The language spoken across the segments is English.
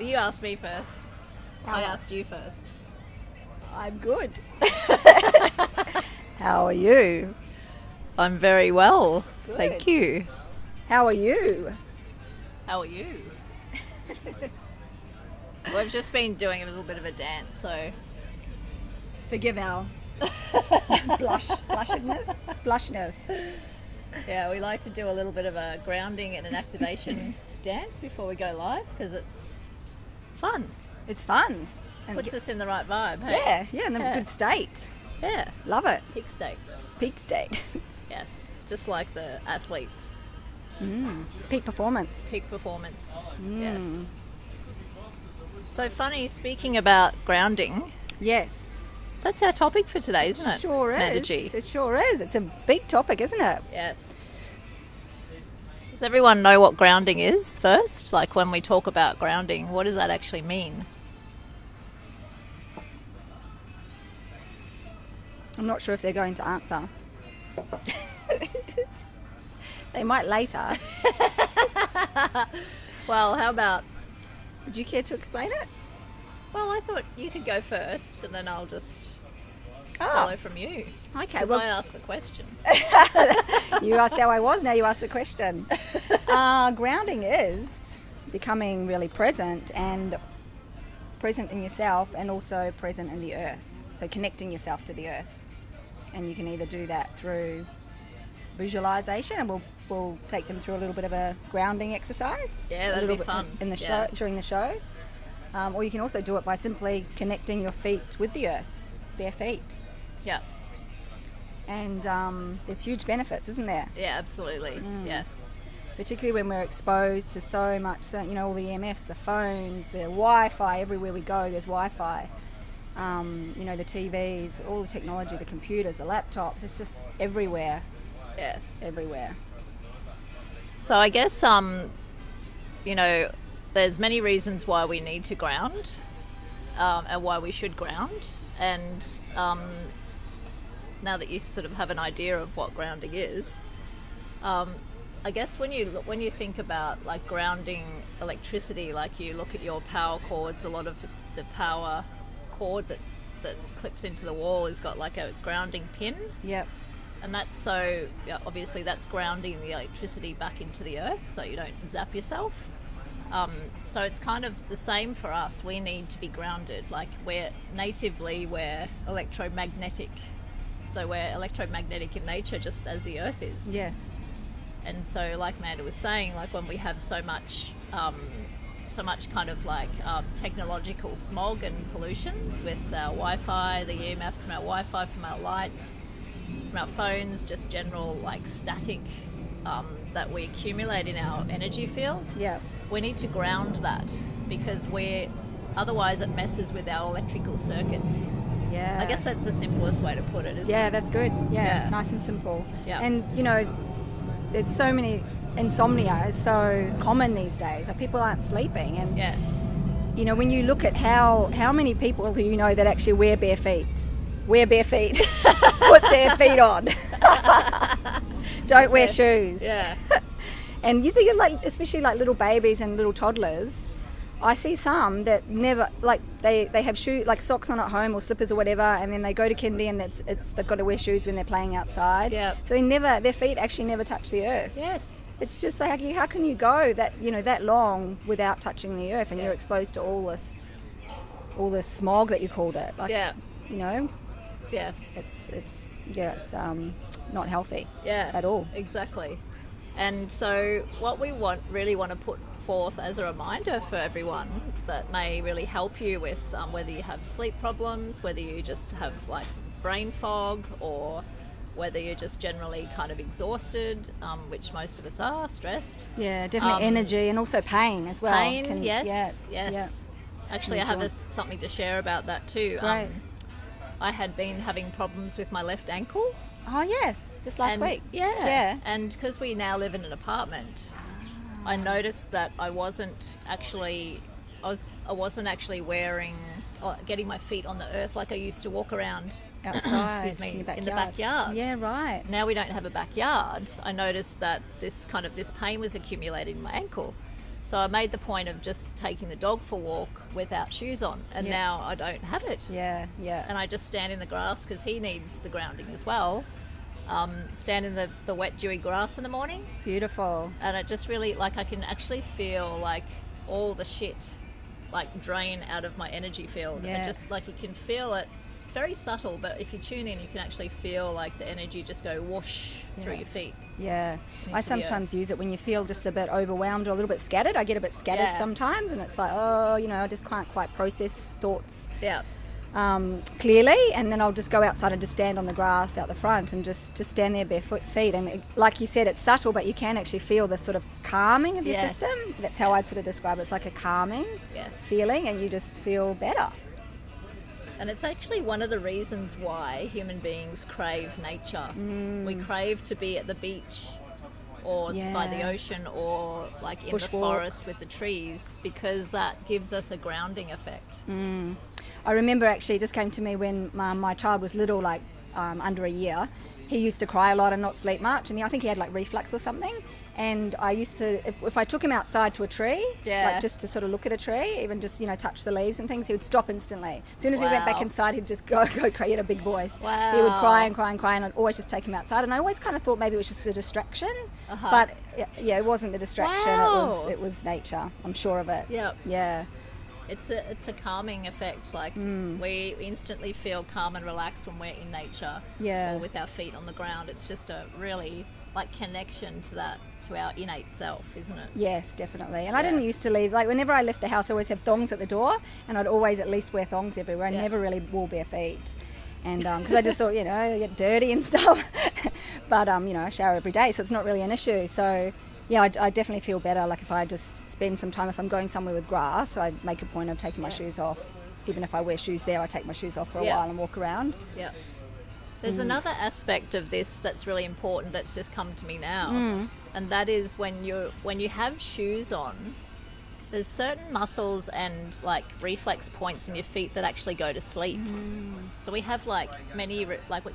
You asked me first. I asked you first. I'm good. How are you? I'm very well. Good. Thank you. How are you? How are you? We've just been doing a little bit of a dance, so Forgive our blushness. yeah, we like to do a little bit of a grounding and an activation dance before we go live because it's fun. It's fun. And Puts us in the right vibe. Hey? yeah, in a good state. Yeah. Love it. Peak state. Peak state. Yes. Just like the athletes. Peak performance. Peak performance. Yes. So funny, speaking about grounding, Yes. that's our topic for today, isn't it? Sure is. Amanda G? It sure is. It's a big topic, isn't it? Yes. Does everyone know what grounding is first? Like when we talk about grounding, what does that actually mean? I'm not sure if they're going to answer. They might later. Well, how about... Would you care to explain it? Well, I thought you could go first and then I'll just follow from you. Okay, Because well, I asked the question. you asked how I was, now you ask the question. Grounding is becoming really present in yourself and also present in the earth. So connecting yourself to the earth. And you can either do that through visualization, and we'll take them through a little bit of a grounding exercise. Yeah, that'd be fun. In the show, during the show. Or you can also do it by simply connecting your feet with the earth, bare feet. Yeah. And there's huge benefits, isn't there? Yeah, absolutely. Yes. Particularly when we're exposed to so much, all the EMFs, the phones, the Wi-Fi, everywhere we go there's Wi-Fi. The TVs, all the technology, the computers, the laptops, it's just everywhere. Yes. Everywhere. So I guess, there's many reasons why we need to ground and why we should ground. And now that you sort of have an idea of what grounding is, I guess when you think about like grounding electricity, like you look at your power cords, a lot of the power cord that clips into the wall has got like a grounding pin. Yep. And that's obviously that's grounding the electricity back into the earth so you don't zap yourself. So it's kind of the same for us. We need to be grounded. Like we're electromagnetic. So we're electromagnetic in nature just as the earth is. Yes. And so like Amanda was saying, like when we have so much kind of like technological smog and pollution with our Wi-Fi, the EMFs from our Wi-Fi, from our lights, from our phones, just general like static that we accumulate in our energy field. Yeah. We need to ground that because otherwise it messes with our electrical circuits. Yeah. I guess that's the simplest way to put it, isn't it? Yeah, that's good. Yeah, Yeah. nice and simple. Yeah. And, there's so many... Insomnia is so common these days. Like, people aren't sleeping. And, Yes. when you look at how many people who that actually wear bare feet, put their feet on. Don't wear shoes. Yeah. And you think of especially little babies and little toddlers. I see some that never, they have shoes, socks on at home or slippers or whatever, and then they go to kindy and they've got to wear shoes when they're playing outside. Yep. So their feet actually never touch the earth. Yes. It's just like, how can you go that long without touching the earth, and you're Yes. exposed to all this smog that you called it. Yeah. Yes. It's not healthy. Yeah. At all. Exactly. And so what we really want to put forth as a reminder for everyone that may really help you with whether you have sleep problems, whether you just have like brain fog, or whether you're just generally kind of exhausted, which most of us are, stressed. Yeah, definitely energy and also pain as well. Pain, yes. Yeah. Actually, I have something to share about that too. Great. I had been having problems with my left ankle. Oh yes, just last week. Yeah. And because we now live in an apartment, I noticed that I wasn't actually wearing or getting my feet on the earth like I used to walk around outside. in the backyard. backyard. Yeah, right. Now we don't have a backyard. I noticed that this pain was accumulating in my ankle. So I made the point of just taking the dog for a walk without shoes on, and now I don't have it. Yeah, yeah. And I just stand in the grass because he needs the grounding as well. Stand in the wet, dewy grass in the morning. Beautiful. And it just really, like, I can actually feel like all the shit like drain out of my energy field. Yeah. And just like you can feel it. It's very subtle, but if you tune in, you can actually feel like the energy just go whoosh through your feet. Yeah. into I the sometimes use it when you feel just a bit overwhelmed or a little bit scattered. I get a bit scattered sometimes, and it's like, oh, you know, I just can't quite process thoughts Yeah. clearly, and then I'll just go outside and just stand on the grass out the front and just stand there barefoot feet. And like you said, it's subtle, but you can actually feel the sort of calming of your system. That's how I'd sort of describe it. It's like a calming feeling, and you just feel better. And it's actually one of the reasons why human beings crave nature. We crave to be at the beach or by the ocean or like in the forest with the trees, because that gives us a grounding effect. I remember actually, it just came to me when my child was little, like under a year. He used to cry a lot and not sleep much, and I think he had like reflux or something. And I used to, if I took him outside to a tree, like just to sort of look at a tree, even just, you know, touch the leaves and things, he would stop instantly. As soon as we went back inside, he'd just go cry. He had a big voice. Wow. He would cry and cry and cry, and I'd always just take him outside. And I always kind of thought maybe it was just the distraction, but yeah, it wasn't the distraction. Wow. It was nature. I'm sure of it. Yeah. It's a calming effect. Like we instantly feel calm and relaxed when we're in nature, or with our feet on the ground. It's just a really like connection to our innate self, isn't it? Yes, definitely. And I didn't used to leave, like whenever I left the house, I always have thongs at the door, and I'd always at least wear thongs everywhere. I never really wore bare feet, and because I just thought, you know, I get dirty and stuff. But you know, I shower every day, so it's not really an issue. So yeah, I definitely feel better. Like if I just spend some time, if I'm going somewhere with grass, I make a point of taking my shoes off. Even if I wear shoes there, I take my shoes off for a while and walk around. Yeah. There's another aspect of this that's really important that's just come to me now, and that is when you have shoes on, there's certain muscles and like reflex points in your feet that actually go to sleep. So we have like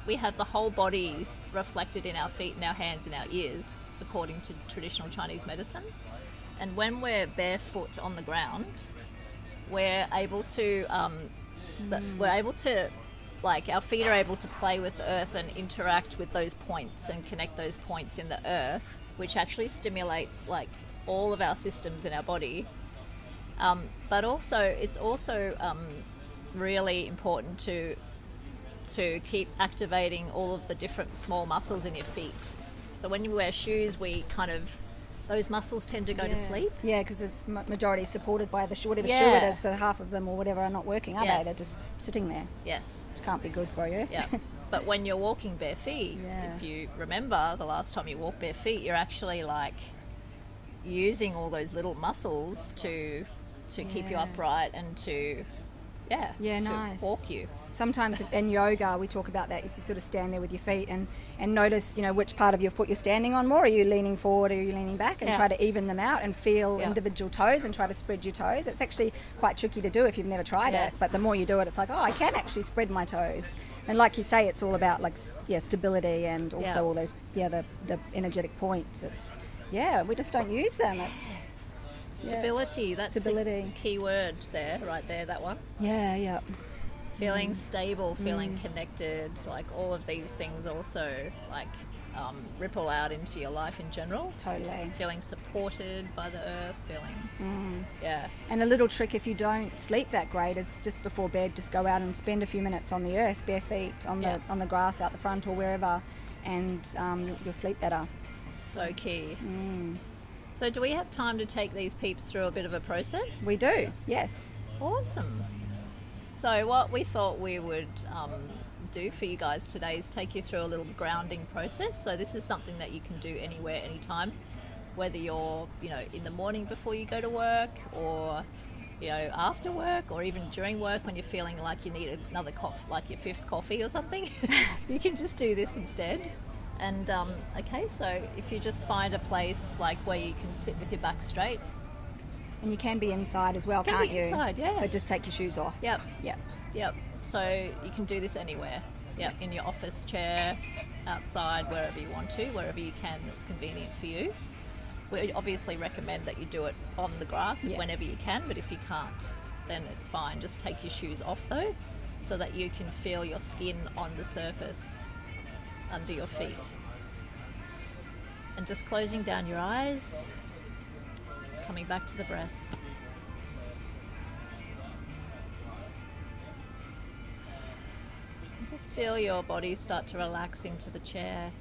we have the whole body reflected in our feet and our hands and our ears, according to traditional Chinese medicine. And when we're barefoot on the ground, we're able to like our feet are able to play with the earth and interact with those points and connect those points in the earth, which actually stimulates like all of our systems in our body. But also, it's also really important to keep activating all of the different small muscles in your feet. So when you wear shoes, those muscles tend to go to sleep. Yeah, because it's majority supported by whatever shoe it is, so half of them or whatever are not working, are they? They're just sitting there. Yes. Which can't be good for you. Yeah. But when you're walking bare feet, if you remember the last time you walked bare feet, you're actually like using all those little muscles to keep you upright and to walk you. Sometimes in yoga we talk about that. You sort of stand there with your feet and notice, you know, which part of your foot you're standing on more. Are you leaning forward or are you leaning back? And try to even them out and feel individual toes and try to spread your toes. It's actually quite tricky to do if you've never tried it. But the more you do it, it's like, oh, I can actually spread my toes. And like you say, it's all about like stability and also all those the energetic points. It's we just don't use them. It's stability. That's a key word there, right there. That one. Yeah. Feeling stable, feeling connected, like all of these things also like ripple out into your life in general. Totally. Feeling supported by the earth, feeling And a little trick if you don't sleep that great is just before bed, just go out and spend a few minutes on the earth, bare feet, on the grass out the front or wherever, and you'll sleep better. So key. So do we have time to take these peeps through a bit of a process? We do, yes. Awesome. So what we thought we would do for you guys today is take you through a little grounding process. So this is something that you can do anywhere, anytime, whether you're, you know, in the morning before you go to work, or, you know, after work, or even during work when you're feeling like you need another coffee, like your fifth coffee or something. You can just do this instead. And so if you just find a place like where you can sit with your back straight. And you can be inside as well, can't you? Inside, yeah. But just take your shoes off. Yep. So you can do this anywhere. Yep, in your office chair, outside, wherever you want to, wherever you can that's convenient for you. We obviously recommend that you do it on the grass Yeah. whenever you can, but if you can't, then it's fine. Just take your shoes off though, so that you can feel your skin on the surface under your feet. And just closing down your eyes, coming back to the breath. And just feel your body start to relax into the chair.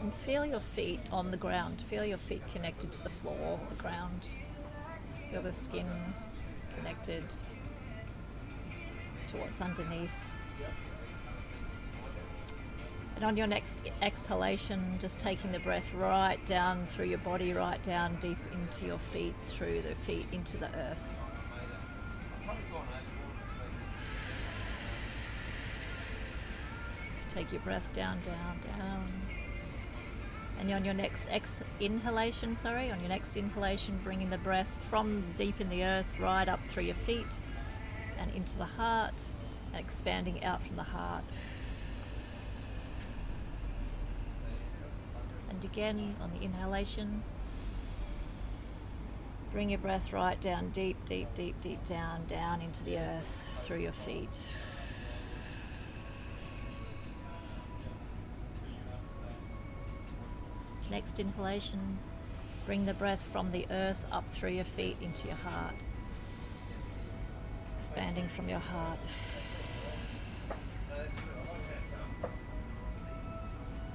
And feel your feet on the ground. Feel your feet connected to the floor, the ground. Feel the skin connected to what's underneath. And on your next exhalation, just taking the breath right down through your body, right down deep into your feet, through the feet into the earth. Take your breath down, down, down. And on your next inhalation, bringing the breath from deep in the earth right up through your feet and into the heart, and expanding out from the heart. And again, on the inhalation, bring your breath right down, deep, deep, deep, deep down, down into the earth, through your feet. Next inhalation, bring the breath from the earth up through your feet into your heart, expanding from your heart.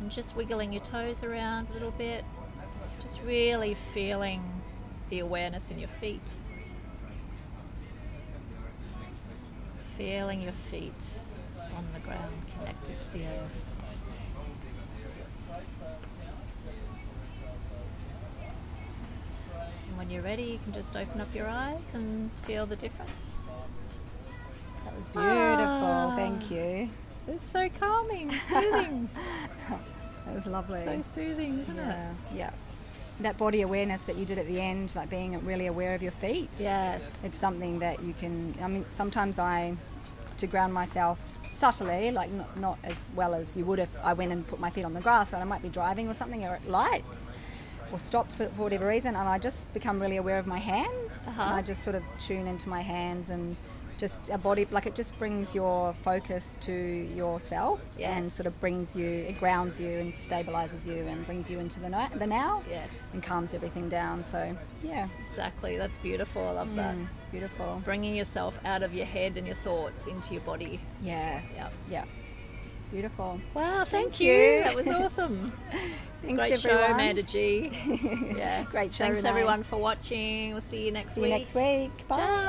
And just wiggling your toes around a little bit, just really feeling the awareness in your feet. Feeling your feet on the ground, connected to the earth. And when you're ready, you can just open up your eyes and feel the difference. That was beautiful. Thank you. It's so calming, soothing. That was lovely. So soothing, isn't it? Yeah. That body awareness that you did at the end, like being really aware of your feet. Yes. It's something that you can, I mean, sometimes to ground myself subtly, like not as well as you would if I went and put my feet on the grass, but I might be driving or something, or at lights, or stopped for whatever reason, and I just become really aware of my hands. And I just sort of tune into my hands, and just a body, like it just brings your focus to yourself. Yes. And sort of it grounds you and stabilizes you and brings you into the now. Yes. And calms everything down. So yeah, Exactly. That's beautiful. I love that. beautiful. Bringing yourself out of your head and your thoughts into your body. Yeah. Yeah. Yeah. Beautiful. Wow, thank you. you. That was awesome. Thanks, Great show, everyone. Amanda G. Yeah. Great show. Thanks Renee. everyone for watching. We'll see you next See week. you next week. Bye. Ciao.